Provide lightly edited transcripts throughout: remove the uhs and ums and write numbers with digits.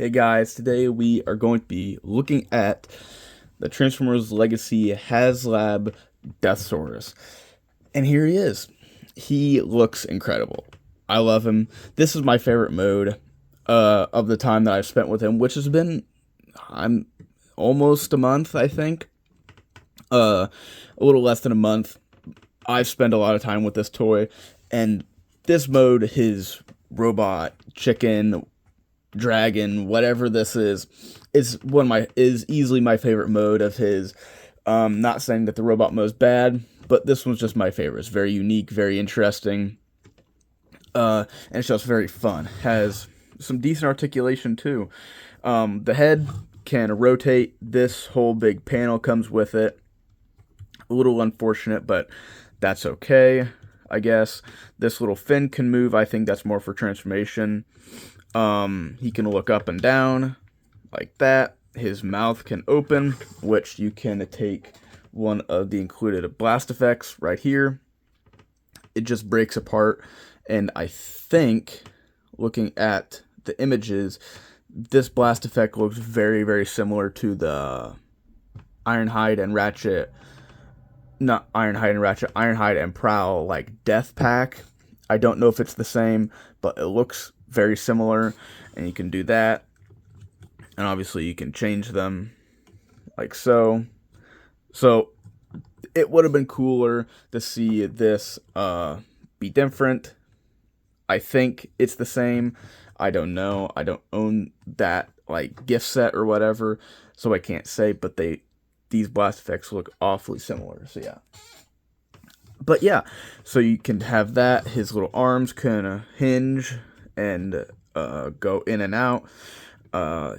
Hey guys, today we are going to be looking at the Transformers Legacy Haslab Deathsaurus. And here he is. He looks incredible. I love him. This is my favorite mode of the time that I've spent with him, which has been I'm almost a month, I think. A little less than a month. I've spent a lot of time with this toy, and this mode, his robot, chicken, dragon, whatever this is easily my favorite mode of his. Not saying that the robot mode is bad, but this one's just my favorite. It's very unique, very interesting, and it's just very fun. Has some decent articulation too. The head can rotate. This whole big panel comes with it. A little unfortunate, but that's okay, I guess. This little fin can move. I think that's more for transformation. He can look up and down like that. His mouth can open, which you can take one of the included blast effects right here. It just breaks apart, and I think, looking at the images, this blast effect looks very, very similar to the Ironhide and Prowl, like Death Pack. I don't know if it's the same, but it looks very similar, and you can do that. And obviously you can change them like so. So it would have been cooler to see this be different. I think it's the same. I don't know. I don't own that like gift set or whatever, so I can't say, but these blast effects look awfully similar. So yeah. But yeah, so you can have that. His little arms can hinge and go in and out.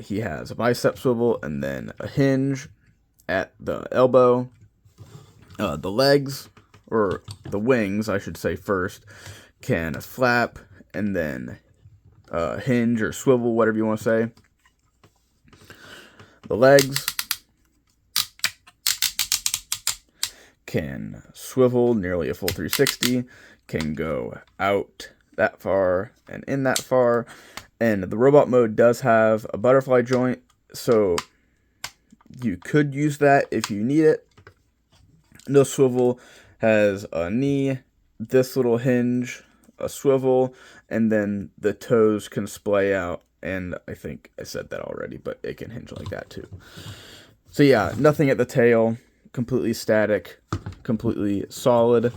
He has a bicep swivel and then a hinge at the elbow. The legs, or the wings, I should say first, can flap and then hinge or swivel, whatever you want to say. The legs can swivel nearly a full 360, can go out that far and in that far, and the robot mode does have a butterfly joint, so you could use that if you need it. No swivel has a knee, this little hinge, a swivel, and then the toes can splay out, and I think I said that already, but it can hinge like that too. So yeah, nothing at the tail, completely static, completely solid,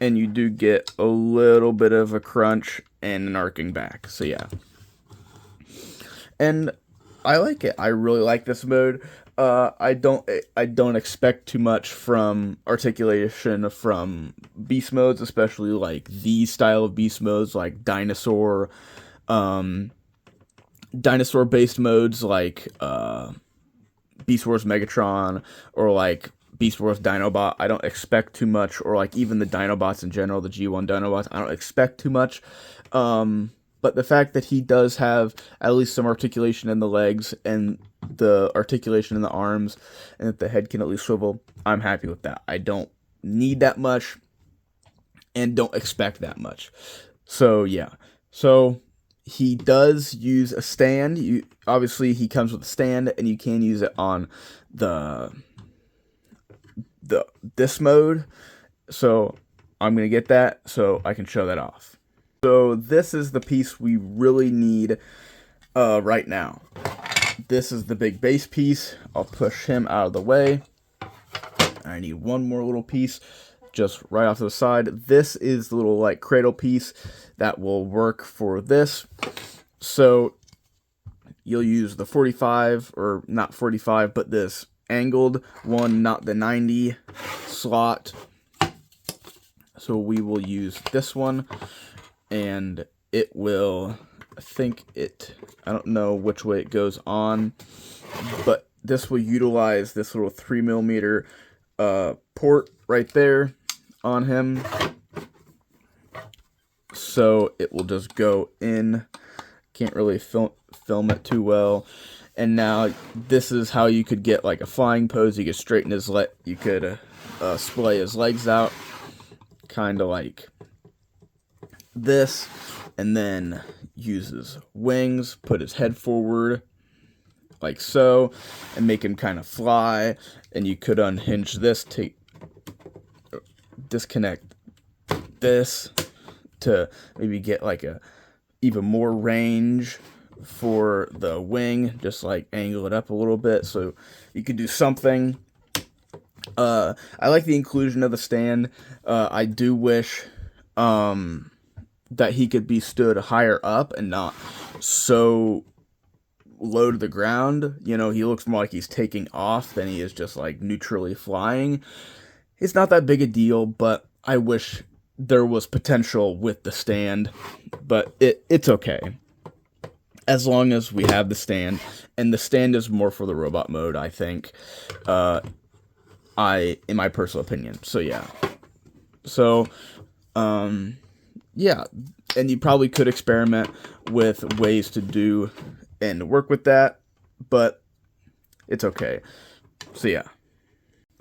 and you do get a little bit of a crunch and an arcing back. So yeah, and I like it. I really like this mode. I don't expect too much from articulation from beast modes, especially like these style of beast modes, like dinosaur based modes like Beast Wars Megatron or like Beast Wars Dinobot. I don't expect too much, or like even the Dinobots in general, the G1 Dinobots, I don't expect too much. But the fact that he does have at least some articulation in the legs and the articulation in the arms, and that the head can at least swivel, I'm happy with that. I don't need that much and don't expect that much. So yeah. So he does use a stand. Obviously he comes with a stand, and you can use it on this mode. So I'm gonna get that so I can show that off. So this is the piece we really need right now. This is the big base piece. I'll push him out of the way. I need one more little piece just right off to the side. This is the little like cradle piece that will work for this. So you'll use the 45, or not 45, but this angled one, not the 90 slot. So we will use this one, and it will, I don't know which way it goes on, but this will utilize this little 3mm port right there on him. So it will just go in. Can't really film it too well. And now this is how you could get like a flying pose. You could straighten his you could splay his legs out, kind of like this, and then use his wings, put his head forward like so, and make him kind of fly. And you could unhinge this, disconnect this to maybe get like a even more range for the wing, just like angle it up a little bit so you could do something. I like the inclusion of the stand. I do wish that he could be stood higher up and not so low to the ground. You know, he looks more like he's taking off than he is just like neutrally flying. It's not that big a deal, but I wish there was potential with the stand, but it's okay. As long as we have the stand, and the stand is more for the robot mode, I think, in my personal opinion. So yeah. So, yeah, and you probably could experiment with ways to do and work with that, but it's okay. So yeah.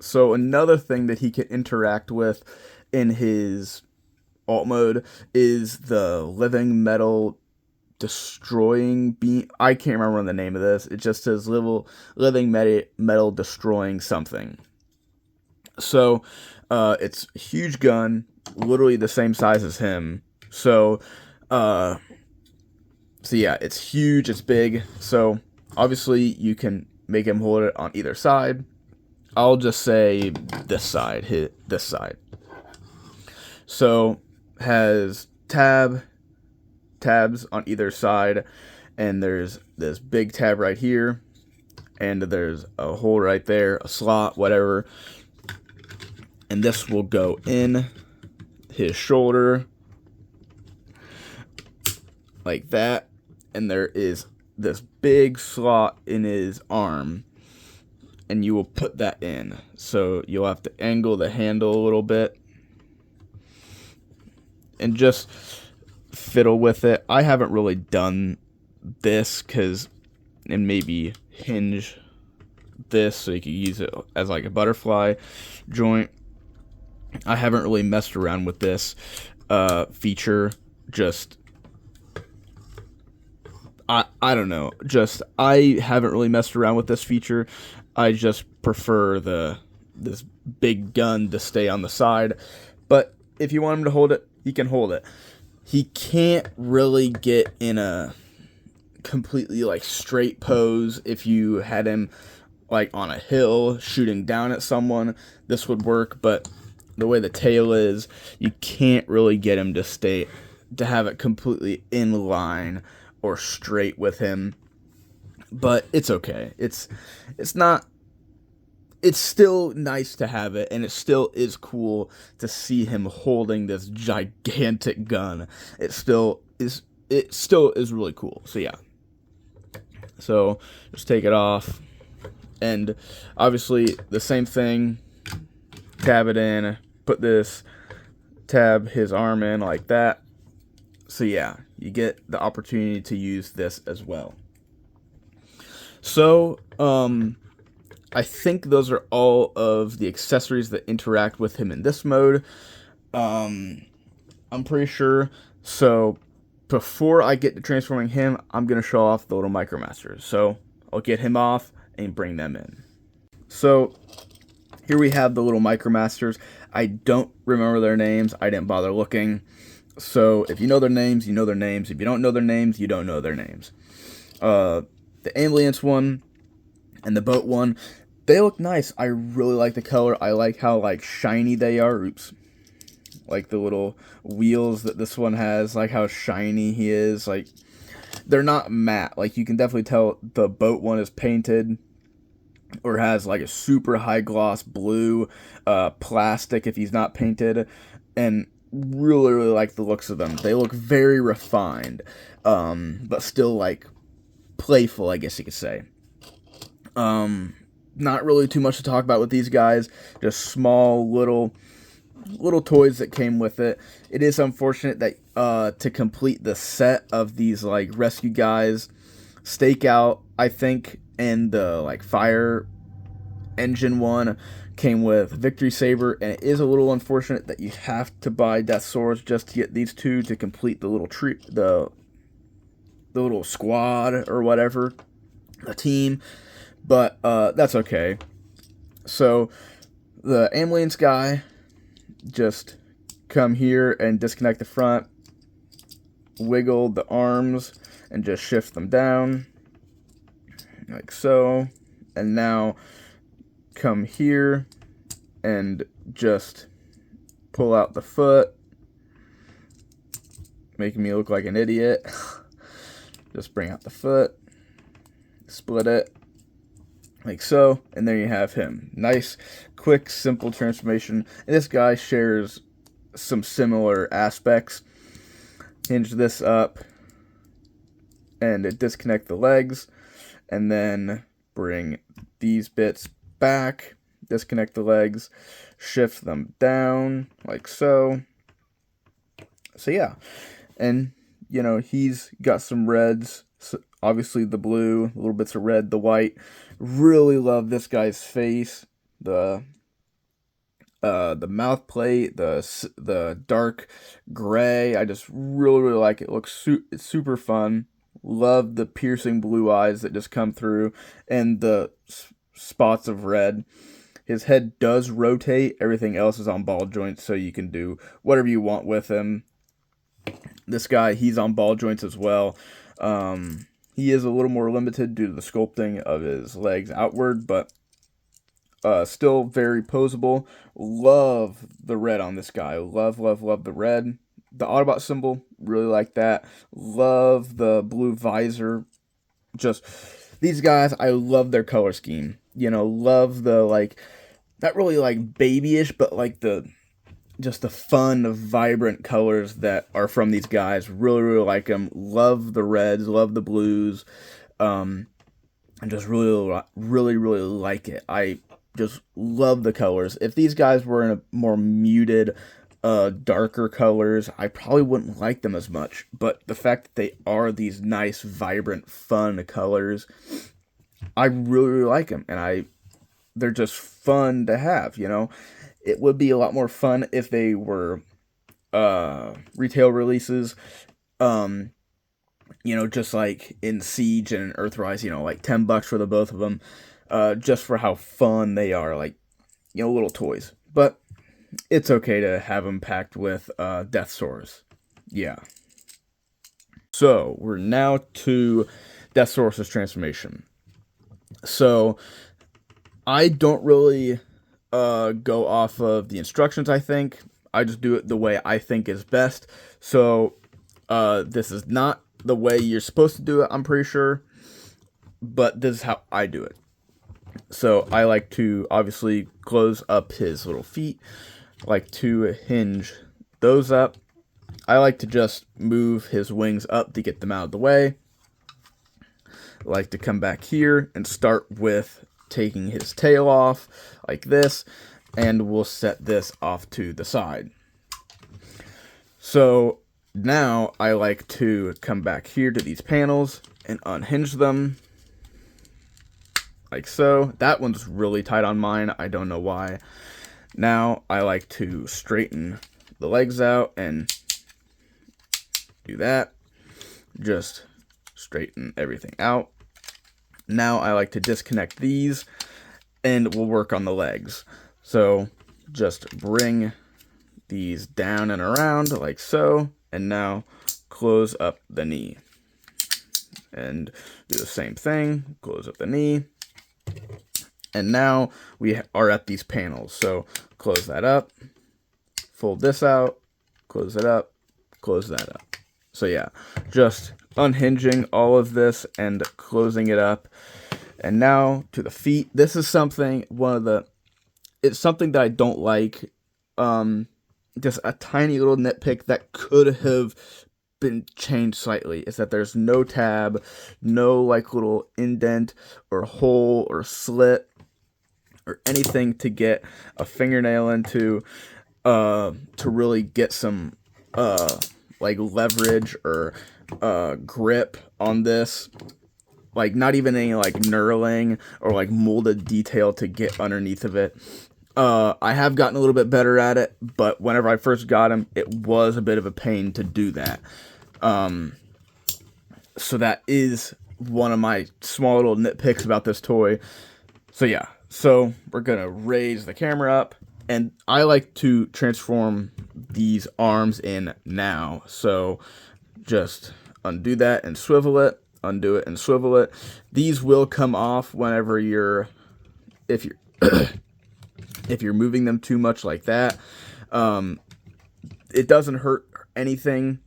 So another thing that he can interact with in his alt mode is the living metal destroying beam. I can't remember the name of this. It just says living metal destroying something. So it's a huge gun, literally the same size as him. So yeah, it's huge, it's big. So obviously you can make him hold it on either side. I'll just say this side, hit this side. So has tabs on either side, and there's this big tab right here, and there's a hole right there, a slot, whatever. And this will go in his shoulder like that, and there is this big slot in his arm, and you will put that in. So you'll have to angle the handle a little bit and just fiddle with it. I haven't really done this and maybe hinge this so you can use it as like a butterfly joint. I haven't really messed around with this feature. Just I don't know. Just I haven't really messed around with this feature. I just prefer this big gun to stay on the side. But if you want him to hold it, he can hold it. He can't really get in a completely like straight pose. If you had him like on a hill shooting down at someone, this would work. But the way the tail is, you can't really get him to have it completely in line or straight with him. But it's okay. It's still nice to have it, and it still is cool to see him holding this gigantic gun. It still is really cool. So yeah. So just take it off, and obviously the same thing. Tab it in, tab his arm in like that. So yeah, you get the opportunity to use this as well. So, I think those are all of the accessories that interact with him in this mode. I'm pretty sure. So, before I get to transforming him, I'm going to show off the little Micromasters. So, I'll get him off and bring them in. So, here we have the little Micromasters. I don't remember their names. I didn't bother looking. So, if you know their names, you know their names. If you don't know their names, you don't know their names. The ambulance one and the boat one, they look nice. I really like the color. I like how like shiny they are. Oops. Like the little wheels that this one has, like how shiny he is. Like they're not matte. Like you can definitely tell the boat one is painted or has like a super high gloss blue plastic if he's not painted, and really like the looks of them. They look very refined, but still like playful, I guess you could say. Not really too much to talk about with these guys. Just small little toys that came with it. It is unfortunate that to complete the set of these like rescue guys, Stakeout, I think, and the like fire engine one came with Victory Saber, and it is a little unfortunate that you have to buy Deathsaurus just to get these two to complete the little tree, the the little squad or whatever, a team, but that's okay. So the ambulance guy, just come here and disconnect the front, wiggle the arms, and just shift them down, like so. And now come here and just pull out the foot, making me look like an idiot. Just bring out the foot, split it, like so, and there you have him. Nice, quick, simple transformation. And this guy shares some similar aspects. Hinge this up and disconnect the legs, and then bring these bits back, disconnect the legs, shift them down, like so. So yeah, and you know, he's got some reds, so obviously the blue, little bits of red, the white. Really love this guy's face, the mouth plate, the dark gray. I just really like it. It looks it's super fun. Love the piercing blue eyes that just come through, and the spots of red. His head does rotate. Everything else is on ball joints, so you can do whatever you want with him. This guy, he's on ball joints as well. He is a little more limited due to the sculpting of his legs outward, but still very posable. Love the red on this guy. Love the red. The Autobot symbol, really like that. Love the blue visor. Just, these guys, I love their color scheme. You know, love the, like, not really like babyish, but like just the fun, vibrant colors that are from these guys. Really like them. Love the reds, love the blues, and just really like it. I just love the colors. If these guys were in a more muted, darker colors, I probably wouldn't like them as much. But the fact that they are these nice, vibrant, fun colors, I really like them, and they're just fun to have, you know. It would be a lot more fun if they were retail releases, you know, just like in Siege and Earthrise, you know, like $10 for the both of them, just for how fun they are, like, you know, little toys. But it's okay to have them packed with Deathsaurus. Yeah. So we're now to Deathsaurus' transformation. So I don't really go off of the instructions, I think. I just do it the way I think is best. So this is not the way you're supposed to do it, I'm pretty sure. But this is how I do it. So I like to obviously close up his little feet. Like to hinge those up. I like to just move his wings up to get them out of the way. Like to come back here and start with taking his tail off like this, and we'll set this off to the side. So now I like to come back here to these panels and unhinge them like so. That one's really tight on mine. I don't know why. Now I like to straighten the legs out and do that. Just straighten everything out. Now I like to disconnect these, and we'll work on the legs. So just bring these down and around like so, and now close up the knee. And do the same thing, close up the knee. And now we are at these panels. So close that up, fold this out, close it up, close that up. So yeah, just unhinging all of this and closing it up. And now to the feet. This is something, it's something that I don't like. Just a tiny little nitpick that could have been changed slightly is that there's no tab, no like little indent or hole or slit or anything to get a fingernail into, to really get some like leverage or grip on this. Like not even any like knurling or like molded detail to get underneath of it. I have gotten a little bit better at it, but whenever I first got him, it was a bit of a pain to do that. So that is one of my small little nitpicks about this toy. So yeah, so we're gonna raise the camera up, and I like to transform these arms in now. So just undo that and swivel it, undo it and swivel it. These will come off whenever if you're if you're moving them too much like that. It doesn't hurt anything,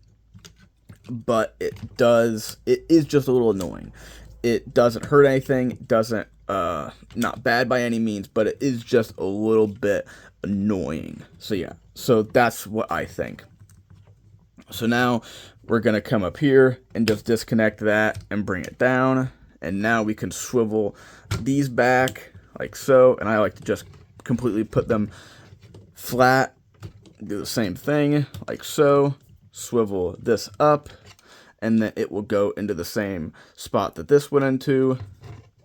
but it is just a little annoying. It doesn't hurt anything, doesn't not bad by any means, but it is just a little bit annoying. So yeah, so that's what I think. So now we're gonna come up here and just disconnect that and bring it down, and now we can swivel these back like so, and I like to just completely put them flat. Do the same thing like so, swivel this up, and then it will go into the same spot that this went into,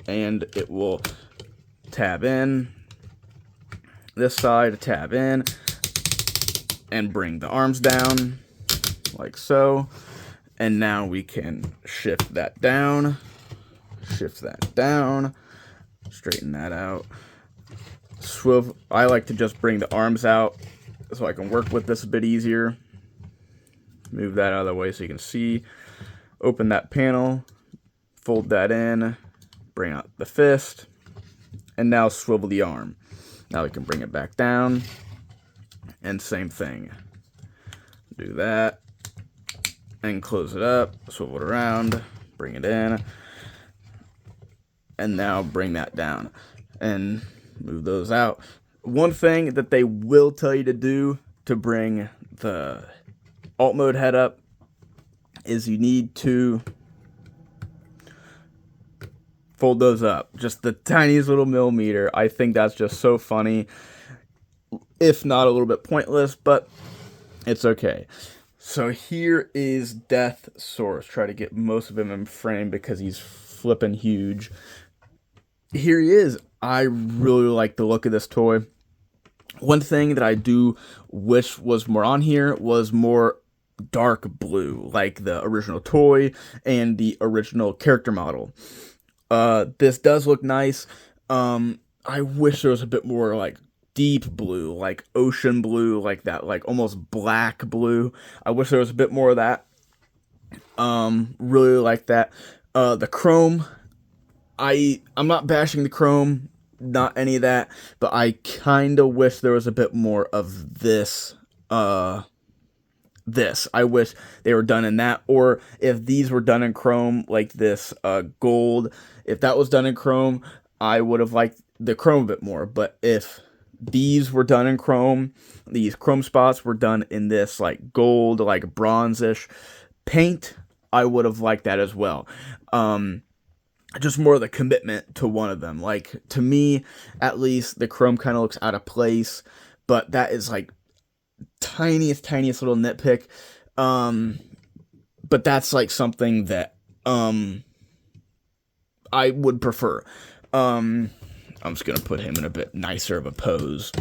and it will tab in this side, tab in, and bring the arms down like so. And now we can shift that down, straighten that out, swivel. I like to just bring the arms out so I can work with this a bit easier. Move that out of the way so you can see. Open that panel, fold that in, bring out the fist, and now swivel the arm. Now we can bring it back down, and same thing. Do that, and close it up, swivel it around, bring it in, and now bring that down, and move those out. One thing that they will tell you to do to bring the alt mode head up is you need to fold those up just the tiniest little millimeter. I think that's just so funny, if not a little bit pointless, but it's okay. So here is Deathsaurus. Try to get most of him in frame because he's flipping huge. Here he is. I really like the look of this toy. One thing that I do wish was more on here was more dark blue, like the original toy and the original character model. This does look nice. I wish there was a bit more like deep blue, like ocean blue, like that, like almost black blue. I wish there was a bit more of that. Really like that. The chrome, I'm not bashing the chrome, not any of that, but I kind of wish there was a bit more of this. I wish they were done in that, or if these were done in chrome, like this gold, if that was done in chrome, I would have liked the chrome a bit more. But if these were done in chrome, these chrome spots were done in this like gold, like bronze-ish paint, I would have liked that as well. Just more of the commitment to one of them. Like, to me, at least, the chrome kind of looks out of place, but that is like tiniest little nitpick. But that's like something that I would prefer. I'm just gonna put him in a bit nicer of a pose.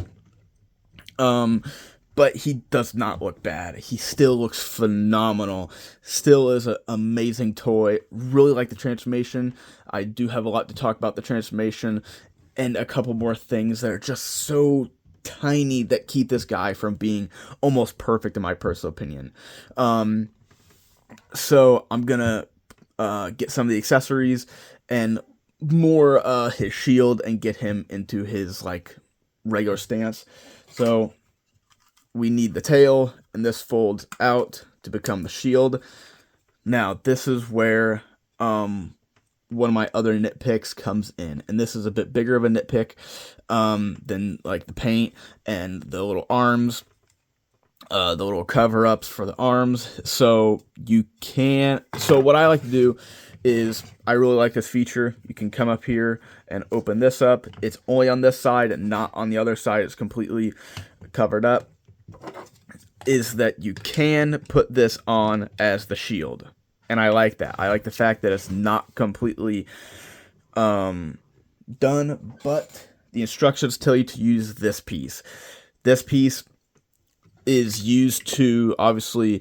But he does not look bad. He still looks phenomenal. Still is an amazing toy. Really like the transformation. I do have a lot to talk about the transformation and a couple more things that are just so tiny that keep this guy from being almost perfect in my personal opinion. So I'm gonna get some of the accessories and more his shield and get him into his like regular stance. So we need the tail, and this folds out to become the shield. Now this is where one of my other nitpicks comes in, and this is a bit bigger of a nitpick than like the paint and the little arms, the little cover-ups for the arms. So what I like to do is, I really like this feature. You can come up here and open this up. It's only on this side and not on the other side. It's completely covered up. Is that you can put this on as the shield. And I like that. I like the fact that it's not completely done, but the instructions tell you to use this piece. This piece is used to obviously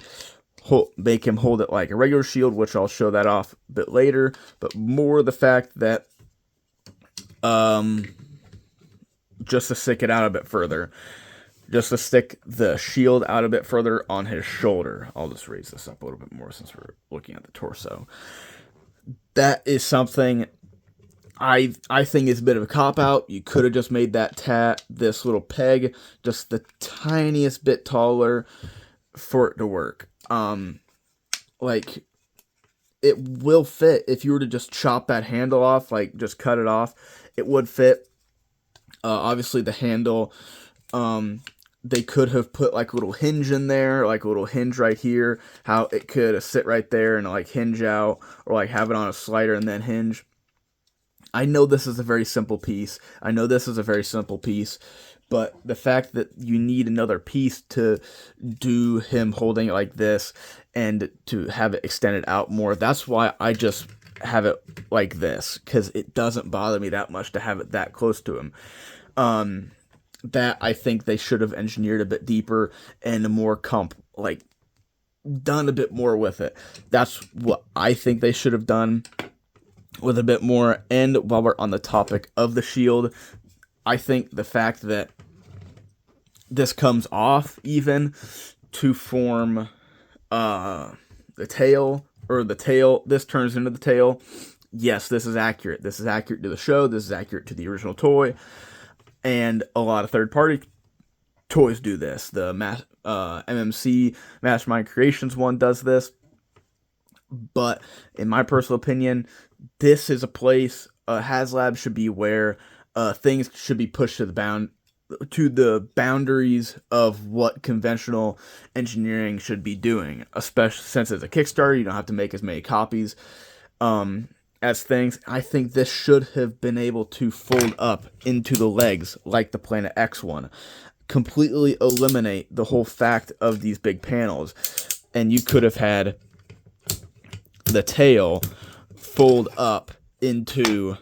make him hold it like a regular shield, which I'll show that off a bit later, but more the fact that just to stick it out a bit further, just to stick the shield out a bit further on his shoulder. I'll just raise this up a little bit more since we're looking at the torso. That is something I think is a bit of a cop-out. You could have just made that this little peg just the tiniest bit taller for it to work. Like, it will fit. If you were to just chop that handle off, like, just cut it off, it would fit. Obviously, the handle, they could have put, like, a little hinge in there, like a little hinge right here, how it could sit right there and, like, hinge out, or, like, have it on a slider and then hinge. I know this is a very simple piece. But the fact that you need another piece to do him holding it like this and to have it extended out more, that's why I just have it like this, because it doesn't bother me that much to have it that close to him. That I think they should have engineered a bit deeper and more done a bit more with it. That's what I think they should have done with a bit more. And while we're on the topic of the shield, I think the fact that this comes off even to form the tail, or the tail, this turns into the tail. Yes, this is accurate. This is accurate to the show. This is accurate to the original toy. And a lot of third-party toys do this. The MMC Mastermind Creations one does this. But in my personal opinion, this is a place Haslab should be where things should be pushed to the boundaries of what conventional engineering should be doing. Especially since it's a Kickstarter, you don't have to make as many copies as things. I think this should have been able to fold up into the legs like the Planet X one. Completely eliminate the whole fact of these big panels, and you could have had the tail fold up into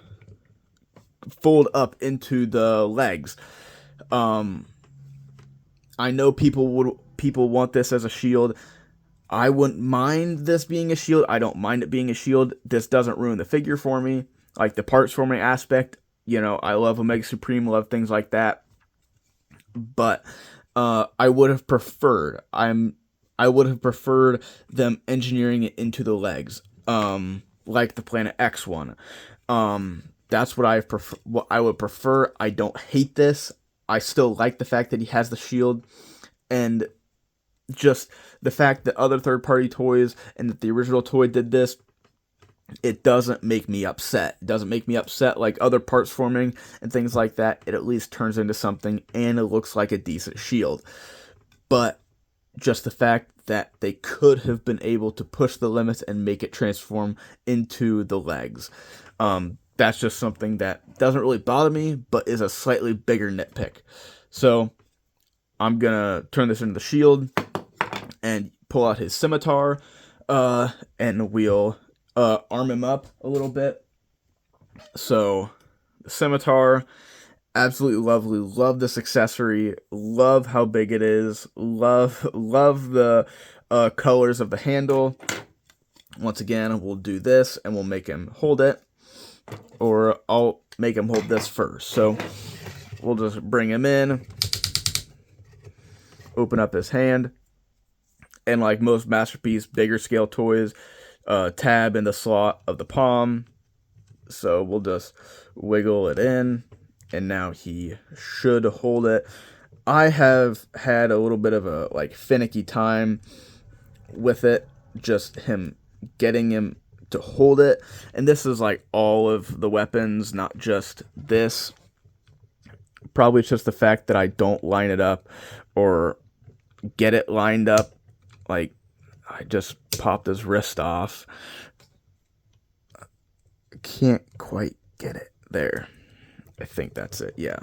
the legs. I know people want this as a shield. I wouldn't mind this being a shield. I don't mind it being a shield. This doesn't ruin the figure for me. Like the parts forming aspect, I love Omega Supreme, love things like that. But I would have preferred them engineering it into the legs, like the Planet X one. That's what I would prefer. I don't hate this. I still like the fact that he has the shield, and just the fact that other third-party toys and that the original toy did this, it doesn't make me upset. It doesn't make me upset like other parts forming and things like that. It at least turns into something, and it looks like a decent shield. But just the fact that they could have been able to push the limits and make it transform into the legs. That's just something that doesn't really bother me, but is a slightly bigger nitpick. So I'm going to turn this into the shield and pull out his scimitar, and we'll arm him up a little bit. So the scimitar, absolutely lovely. Love this accessory. Love how big it is. Love the colors of the handle. Once again, we'll do this and we'll make him hold it. Or I'll make him hold this first. So we'll just bring him in. Open up his hand. And like most Masterpiece bigger scale toys, tab in the slot of the palm. So we'll just wiggle it in. And now he should hold it. I have had a little bit of a finicky time with it. Just getting him to hold it. And this is like all of the weapons, not just this. Probably it's just the fact that I don't line it up or get it lined up. Like, I just popped his wrist off. Can't quite get it there. I think that's it, yeah.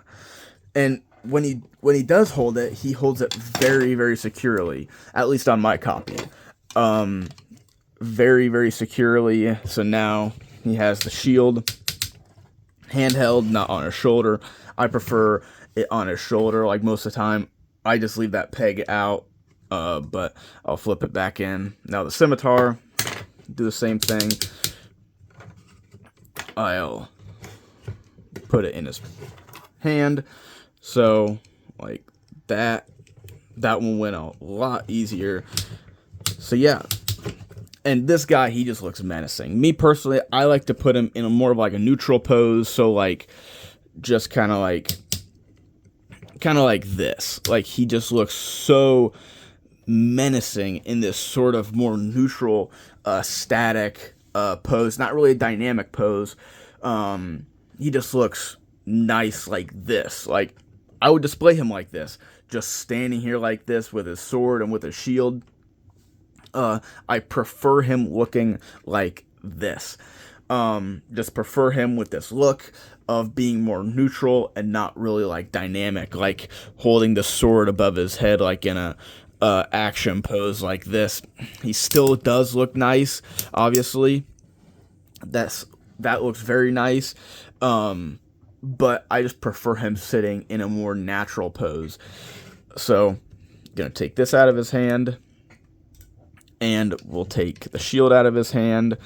And when he does hold it, he holds it very, very securely. At least on my copy. Very, very securely. So now he has the shield handheld, not on his shoulder. I prefer it on his shoulder. Like most of the time, I just leave that peg out but I'll flip it back in. Now the scimitar, do the same thing. I'll put it in his hand. So, like that. That one went a lot easier. So, yeah. And this guy, he just looks menacing. Me, personally, I like to put him in a more of like a neutral pose. So, like, just kind of like this. Like, he just looks so menacing in this sort of more neutral, static pose. Not really a dynamic pose. He just looks nice like this. Like, I would display him like this, just standing here like this with his sword and with his shield. I prefer him looking like this. Just prefer him with this look of being more neutral and not really like dynamic, like holding the sword above his head like in a action pose like this. He still does look nice, obviously. That looks very nice. But I just prefer him sitting in a more natural pose. So, gonna take this out of his hand, and we'll take the shield out of his hand,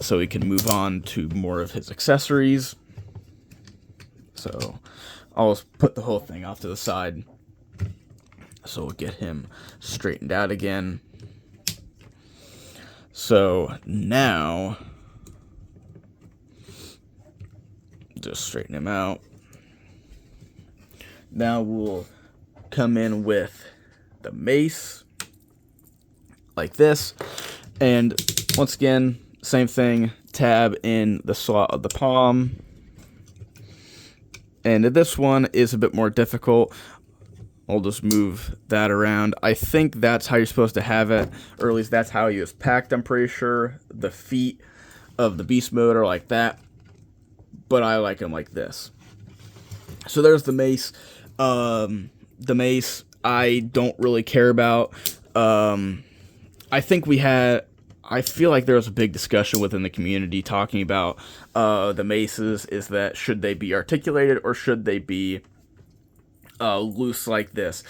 so we can move on to more of his accessories. So, I'll just put the whole thing off to the side. So we'll get him straightened out again. So now, just straighten him out. Now we'll come in with the mace, like this. And once again, same thing, tab in the slot of the palm. And this one is a bit more difficult. I'll just move that around. I think that's how you're supposed to have it, or at least that's how he was packed, I'm pretty sure. The feet of the beast mode are like that, but I like him like this. So there's the mace. The mace I don't really care about. I feel like there was a big discussion within the community talking about the maces, is that should they be articulated or should they be loose like this.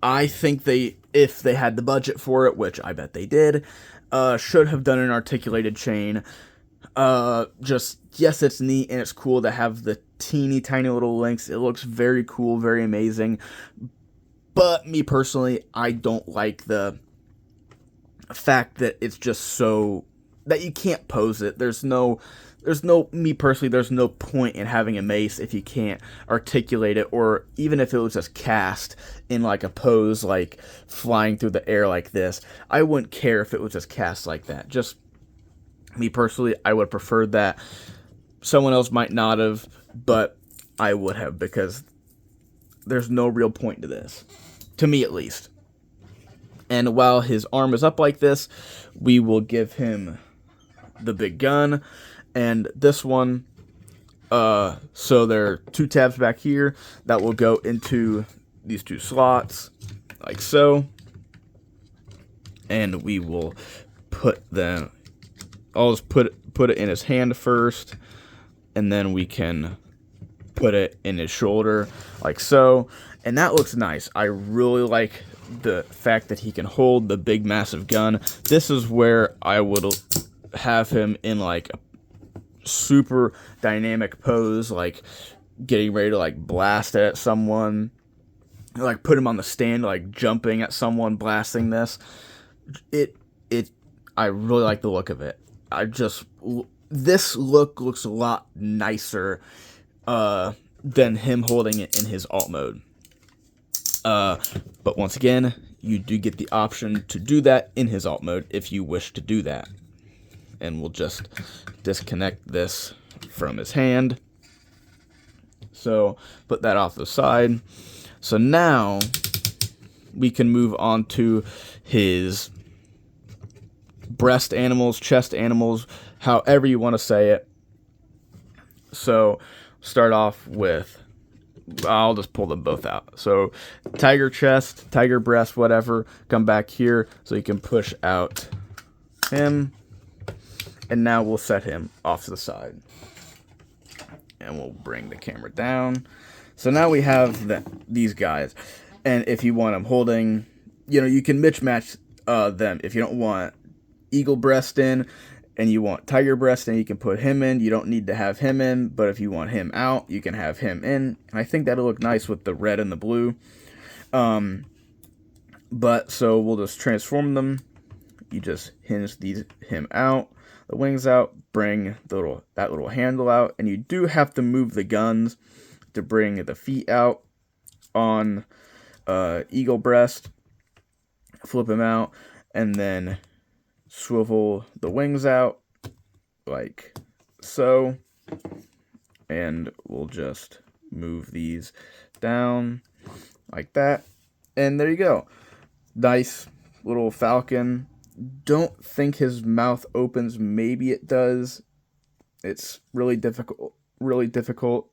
I think if they had the budget for it, which I bet they did, should have done an articulated chain. Yes, it's neat and it's cool to have the teeny tiny little links. It looks very cool, very amazing. But me personally, I don't like the fact that it's just so that you can't pose it. There's no point in having a mace if you can't articulate it, or even if it was just cast in like a pose, like flying through the air like this. I wouldn't care if it was just cast like that. Just me personally, I would prefer that. Someone else might not have, but I would have, because there's no real point to this, to me at least. And while his arm is up like this, we will give him the big gun. And this one, so there are two tabs back here that will go into these two slots, like so. And we will put them, I'll just put it in his hand first, and then we can put it in his shoulder, like so. And that looks nice. I really like the fact that he can hold the big massive gun. This is where I would have him in like a super dynamic pose, like getting ready to like blast at someone, like put him on the stand, like jumping at someone, blasting this. I really like the look of it. This look looks a lot nicer than him holding it in his alt mode. But once again, you do get the option to do that in his alt mode if you wish to do that. And we'll just disconnect this from his hand. So put that off the side. So now we can move on to his breast animals, chest animals, however you want to say it. So start off with, I'll just pull them both out. So tiger chest, tiger breast, whatever. Come back here so you can push out him. And now we'll set him off to the side. And we'll bring the camera down. So now we have these guys. And if you want them holding, you can mismatch them. If you don't want eagle breast in and you want tiger breast in, you can put him in. You don't need to have him in, but if you want him out, you can have him in. And I think that'll look nice with the red and the blue. But so we'll just transform them. You just hinge him out, the wings out, bring that little handle out, and you do have to move the guns to bring the feet out on eagle breast. Flip him out, and then swivel the wings out like so, and we'll just move these down like that, and there you go. Nice little falcon. Don't think his mouth opens. Maybe it does. It's really difficult.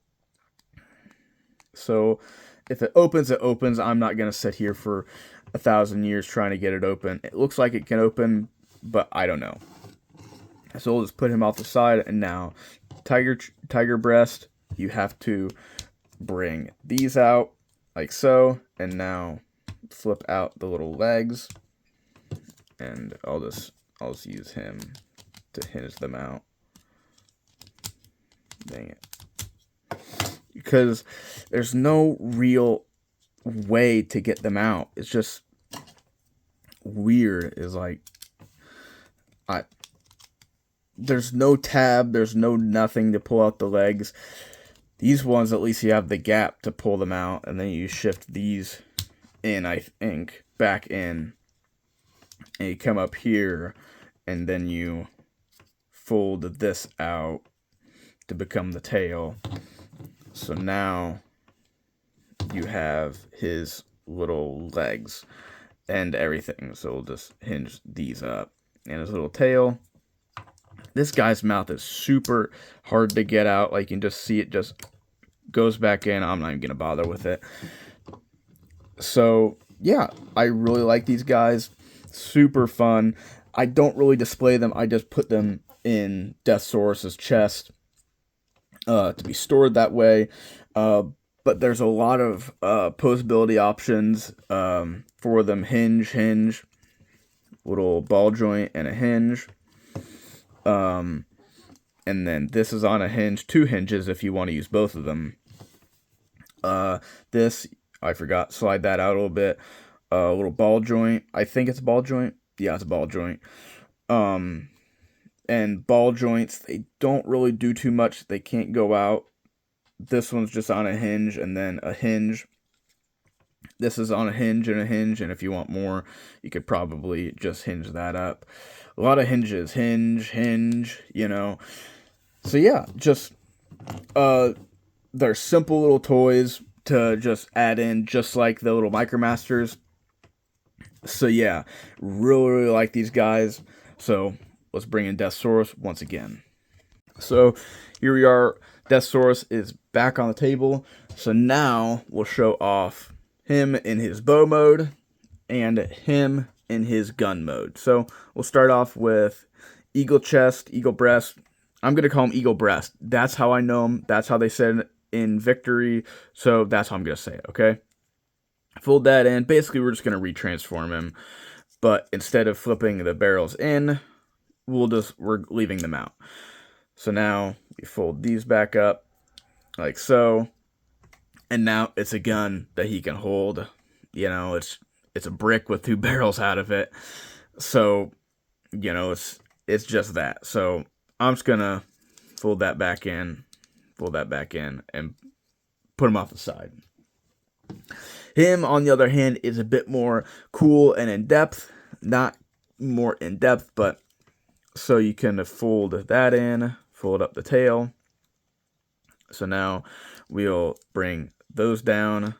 So if it opens, it opens. I'm not going to sit here for 1,000 years trying to get it open. It looks like it can open, but I don't know. So we'll just put him off the side, and now tiger breast, you have to bring these out like so, and now flip out the little legs, and I'll just use him to hinge them out. Dang it. Because there's no real way to get them out. It's just weird. Is like there's no tab, there's no nothing to pull out the legs. These ones, at least you have the gap to pull them out, and then you shift these in, I think, back in, and you come up here, and then you fold this out to become the tail. So now you have his little legs and everything. So we'll just hinge these up, and his little tail. This guy's mouth is super hard to get out. Like, you can just see it just goes back in. I'm not even going to bother with it. So, yeah, I really like these guys. Super fun. I don't really display them. I just put them in Deathsaurus' chest to be stored that way. But there's a lot of posability options for them. Hinge, little ball joint, and a hinge. And then this is on a hinge, 2 hinges if you want to use both of them. This, I forgot, slide that out a little bit. A little ball joint. I think it's a ball joint. Yeah, it's a ball joint. And ball joints, they don't really do too much. They can't go out. This one's just on a hinge and then a hinge. This is on a hinge, and if you want more, you could probably just hinge that up. A lot of hinges. Hinge, So yeah, just they're simple little toys to just add in, just like the little Micromasters. So yeah, really like these guys. So let's bring in Deathsaurus once again. So here we are. Deathsaurus is back on the table. So now we'll show off him in his bow mode and him in his gun mode. So we'll start off with eagle chest, eagle breast. I'm going to call him eagle breast. That's how I know him. That's how they said it in Victory. So that's how I'm going to say it, okay? Fold that in. Basically, we're just going to retransform him. But instead of flipping the barrels in, we're leaving them out. So now we fold these back up like so. And now it's a gun that he can hold. It's a brick with 2 barrels out of it. So, it's just that. So I'm just going to fold that back in, and put him off the side. Him, on the other hand, is a bit more cool and in-depth. Not more in-depth, but so you can fold that in, fold up the tail. So now we'll bring those down,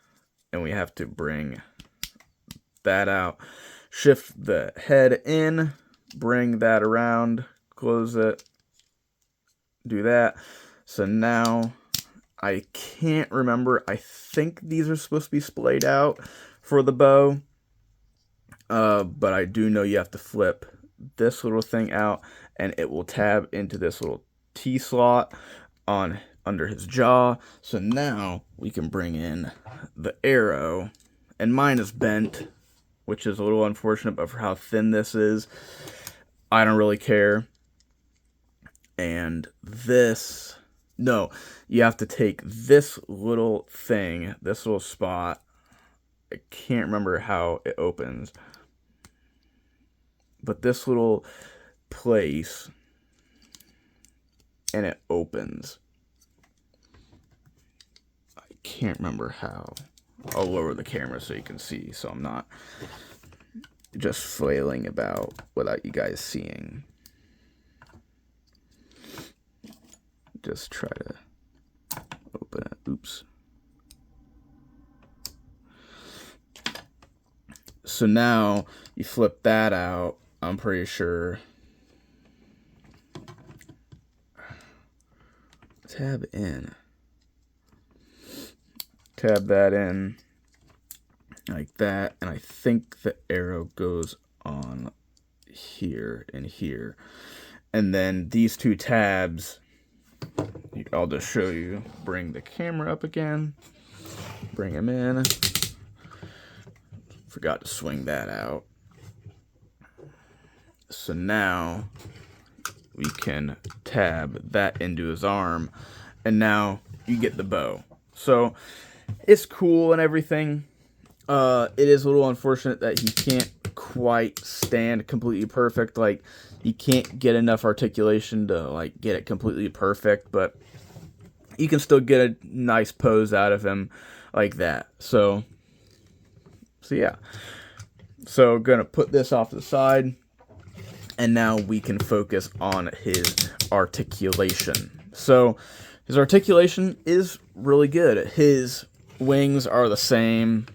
and we have to bring that out. Shift the head in, bring that around, close it, do that. So now I can't remember. I think these are supposed to be splayed out for the bow. But I do know you have to flip this little thing out, and it will tab into this little T slot under his jaw. So now we can bring in the arrow, and mine is bent, which is a little unfortunate, but for how thin this is, I don't really care. And this, no, you have to take this little thing, this little spot. I can't remember how it opens, but this little place, and it opens. I can't remember how. I'll lower the camera so you can see, so I'm not just flailing about without you guys seeing. Just try to open it. Oops. So now you flip that out. I'm pretty sure. Tab in. Tab that in like that, and I think the arrow goes on here and here, and then these two tabs, I'll just show you. Bring the camera up again, bring them in. Forgot to swing that out. So now we can tab that into his arm, and now you get the bow. So it's cool and everything. It is a little unfortunate that he can't quite stand completely perfect. Like, you can't get enough articulation to like get it completely perfect, but you can still get a nice pose out of him like that. So yeah. So gonna put this off to the side, and now we can focus on his articulation. So his articulation is really good. His wings are the same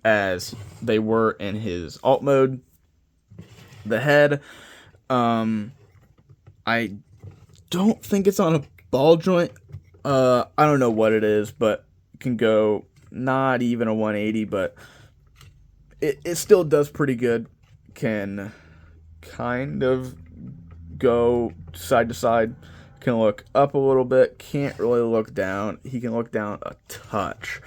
as they were in his alt mode. The head, I don't think it's on a ball joint. I don't know what it is, but it can go not even a 180, but it still does pretty good. Can kind of go side to side. Can look up a little bit. Can't really look down. He can look down a touch.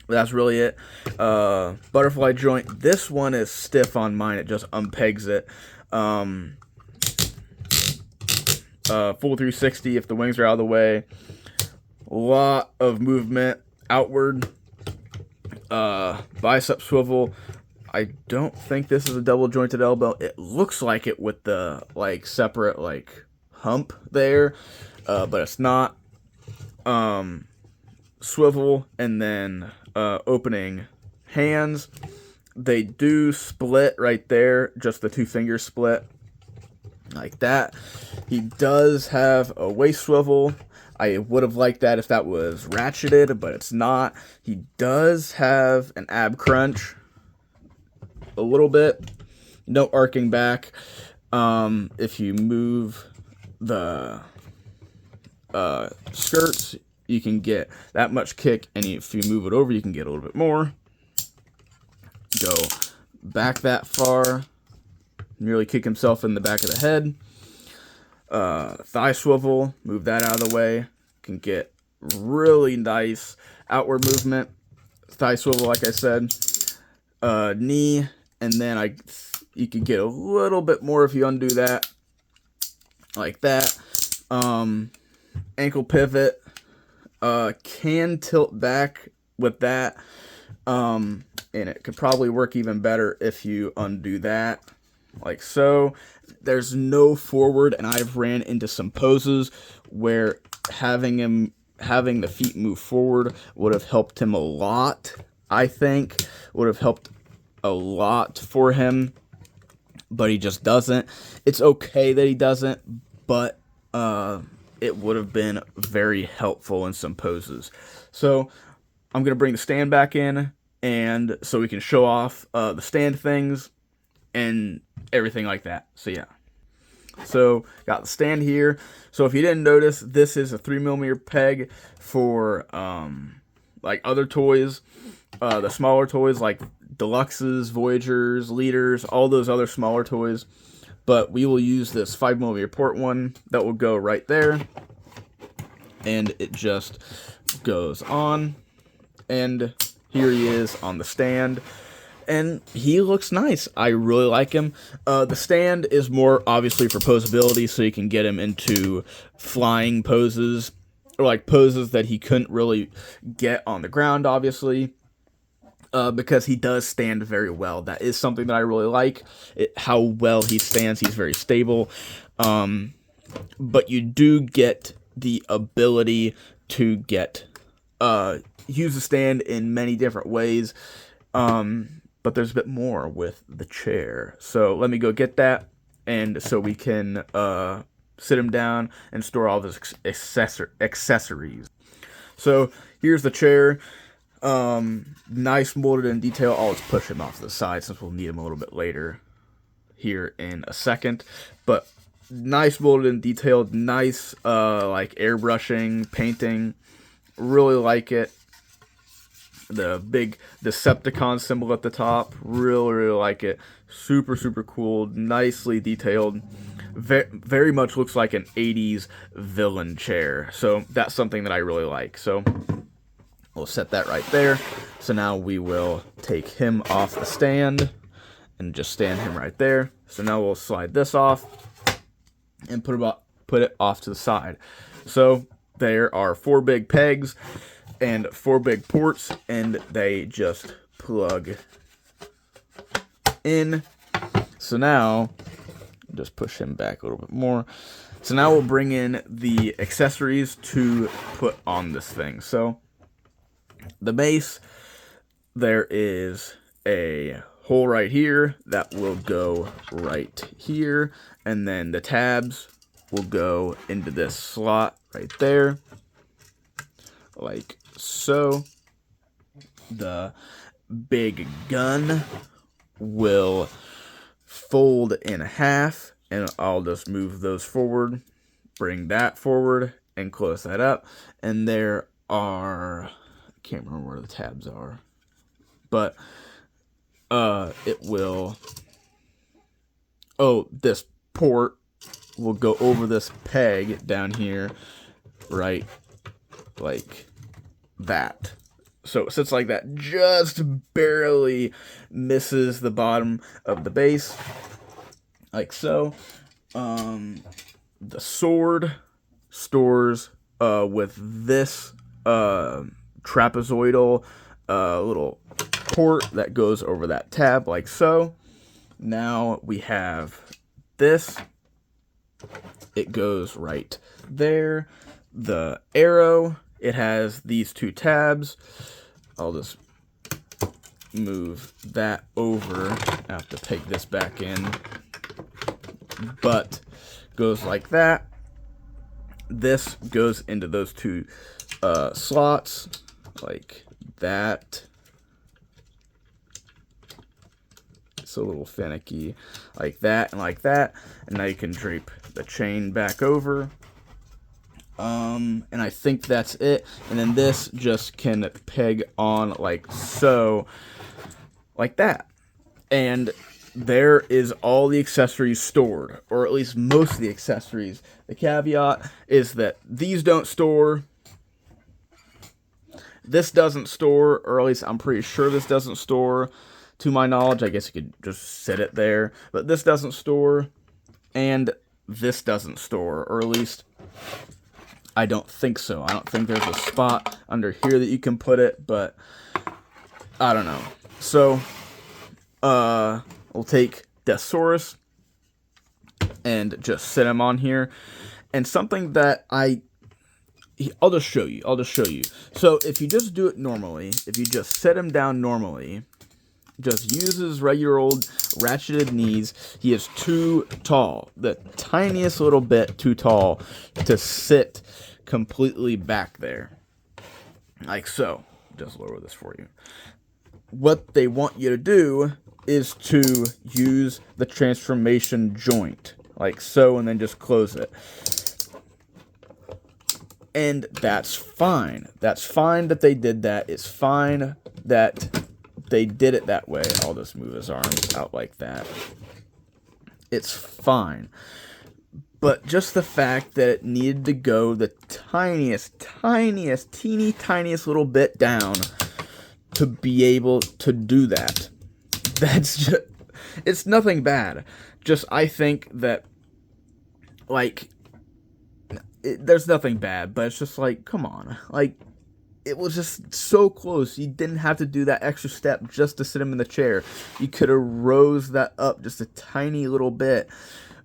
That's really it. Butterfly joint. This one is stiff on mine. It just unpegs it. Full 360 if the wings are out of the way. A lot of movement outward. Bicep swivel. I don't think this is a double jointed elbow. It looks like it with the like separate like hump there, but it's not. Swivel, and then opening hands. They do split right there, just the two fingers split like that. He does have a waist swivel. I would have liked that if that was ratcheted, but it's not. He does have an ab crunch a little bit. No arcing back. If you move the skirts, you can get that much kick, and if you move it over, you can get a little bit more. Go back that far, nearly kick himself in the back of the head. Thigh swivel, move that out of the way. Can get really nice outward movement. Thigh swivel, like I said. Knee, and then you can get a little bit more if you undo that, like that. Ankle pivot. Can tilt back with that, and it could probably work even better if you undo that, like so. There's no forward, and I've ran into some poses where having the feet move forward would have helped him a lot. I think would have helped a lot for him, but he just doesn't. It's okay that he doesn't, but it would have been very helpful in some poses. So I'm going to bring the stand back in, and so we can show off the stand things and everything like that. So yeah. So got the stand here. So if you didn't notice, this is a 3mm peg for like other toys. The smaller toys like Deluxes, Voyagers, Leaders, all those other smaller toys. But we will use this 5mm port one that will go right there. And it just goes on. And here he is on the stand, and he looks nice. I really like him. The stand is more obviously for posability, so you can get him into flying poses, or like poses that he couldn't really get on the ground, obviously. Because he does stand very well. That is something that I really like. How well he stands. He's very stable. But you do get the ability to use the stand in many different ways. But there's a bit more with the chair. So let me go get that, and so we can sit him down and store all of his accessories. So here's the chair. Nice molded in detail. I'll just push him off to the side since we'll need him a little bit later here in a second. But nice molded and detailed. Nice like airbrushing, painting. Really like it. The big Decepticon symbol at the top. Really like it. Super cool. Nicely detailed. Very much looks like an 80s villain chair. So that's something that I really like. So we'll set that right there. So now we will take him off the stand and just stand him right there. So now we'll slide this off and put it off to the side. So there are 4 big pegs and 4 big ports, and they just plug in. So now, just push him back a little bit more. So now we'll bring in the accessories to put on this thing. So the base, there is a hole right here that will go right here, and then the tabs will go into this slot right there, like so. The big gun will fold in half, and I'll just move those forward, bring that forward, and close that up. And there are, I can't remember where the tabs are, but it will, this port will go over this peg down here, right, like that. So it sits like that, just barely misses the bottom of the base, like so. The sword stores with this trapezoidal little port that goes over that tab, like so. Now we have this. It goes right there. The arrow, it has these 2 tabs. I'll just move that over. I have to peg this back in. But goes like that. This goes into those 2 slots, like that. It's a little finicky, like that and like that. And now you can drape the chain back over. And I think that's it. And then this just can peg on like so, like that. And there is all the accessories stored, or at least most of the accessories. The caveat is that these don't store. This doesn't store, or at least I'm pretty sure this doesn't store. To my knowledge, I guess you could just set it there. But this doesn't store, and this doesn't store, or at least I don't think so. I don't think there's a spot under here that you can put it, but I don't know. So, we'll take Deathsaurus and just set him on here. And something that I'll just show you. So, if you just do it normally, if you just set him down normally, just use his regular old ratcheted knees, he is too tall, the tiniest little bit too tall to sit completely back there, like so. Just lower this for you. What they want you to do is to use the transformation joint, like so, and then just close it. And that's fine. That's fine that they did that. It's fine that they did it that way. I'll just move his arms out like that. It's fine. But just the fact that it needed to go the teeny tiniest little bit down to be able to do that. That's just, it's nothing bad. Just, I think that, like, there's nothing bad, but it's just like, come on. Like, it was just so close. You didn't have to do that extra step just to sit him in the chair. You could have rose that up just a tiny little bit,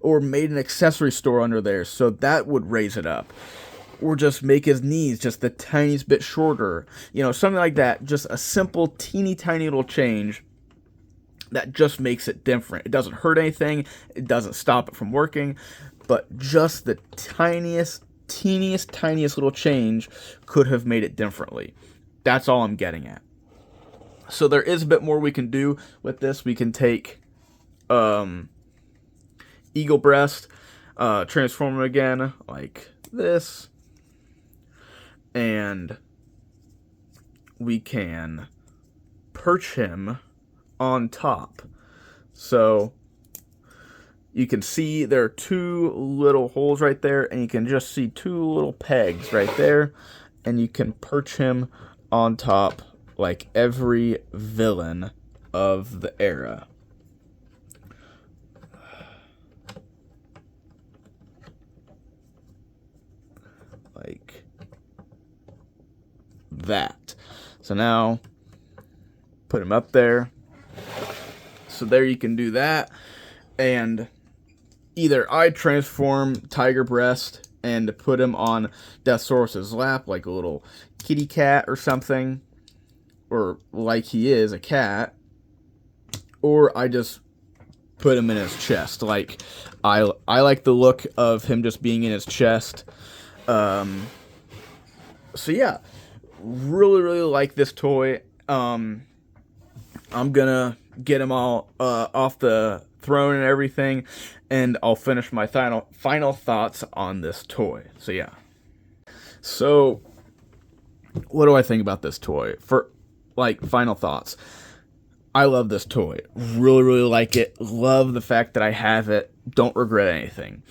or made an accessory store under there so that would raise it up. Or just make his knees just the tiniest bit shorter. You know, something like that. Just a simple, teeny tiny little change that just makes it different. It doesn't hurt anything. It doesn't stop it from working. But just the teeniest little change could have made it differently. That's all I'm getting at. So there is a bit more we can do with this. We can take eagle breast, transform him again like this, and we can perch him on top. So you can see there are two little holes right there, and you can just see two little pegs right there, and you can perch him on top like every villain of the era. Like that. So now put him up there. So there you can do that. And either I transform Tiger Breast and put him on Deathsaurus' lap like a little kitty cat or something, or like he is a cat, or I just put him in his chest. Like I like the look of him just being in his chest. So yeah, really like this toy. I'm gonna get him all off the throne and everything, and I'll finish my final thoughts on this toy. So yeah. So what do I think about this toy? For like final thoughts, I love this toy. Really like it. Love the fact that I have it. Don't regret anything.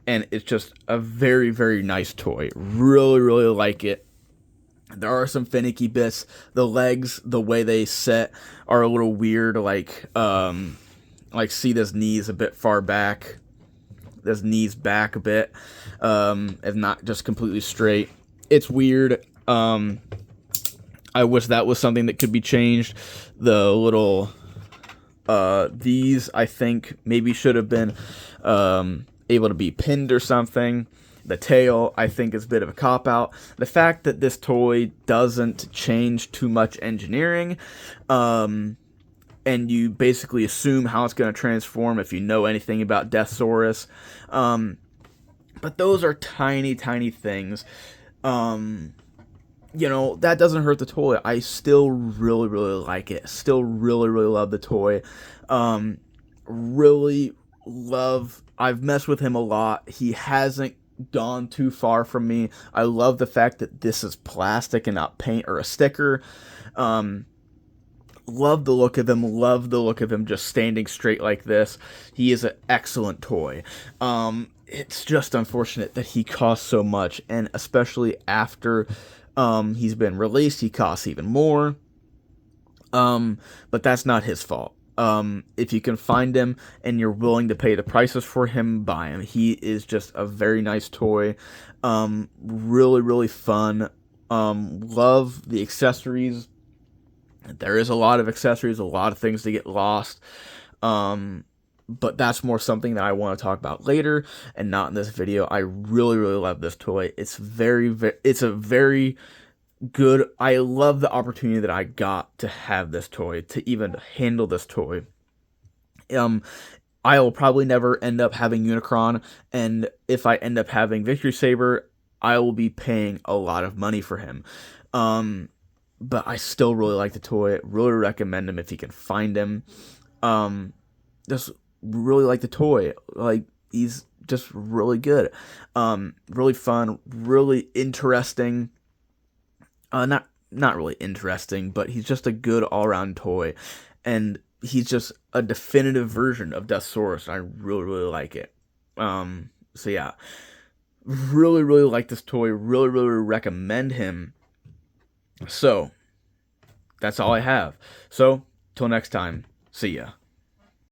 And it's just a very nice toy. Really like it. There are some finicky bits. The legs, the way they set, are a little weird. Like see this knees a bit far back. This knees back a bit. It's not just completely straight. It's weird. I wish that was something that could be changed. The little these, I think, maybe should have been able to be pinned or something. The tail, I think, is a bit of a cop-out. The fact that this toy doesn't change too much engineering, and you basically assume how it's going to transform if you know anything about Deathsaurus. But those are tiny things. You know, that doesn't hurt the toy. I still really like it. Still really love the toy. Really love... I've messed with him a lot. He hasn't gone too far from me. I love the fact that this is plastic and not paint or a sticker. Love the look of him. Love the look of him just standing straight like this. He is an excellent toy. It's just unfortunate that he costs so much, and especially after he's been released, he costs even more. But that's not his fault. If you can find him and you're willing to pay the prices for him, buy him. He is just a very nice toy. Really fun. Love the accessories. There is a lot of accessories, a lot of things to get lost. But that's more something that I want to talk about later and not in this video. I really love this toy. It's it's a very good. I love the opportunity that I got to have this toy, to even handle this toy. I will probably never end up having Unicron, and if I end up having Victory Saber, I will be paying a lot of money for him. But I still really like the toy. Really recommend him if you can find him. Just really like the toy. Like, he's just really good. Really fun, really interesting. Not really interesting, but he's just a good all-around toy, and he's just a definitive version of Deathsaurus. I really like it. So yeah, really like this toy. Really recommend him. So that's all I have. So, till next time, see ya.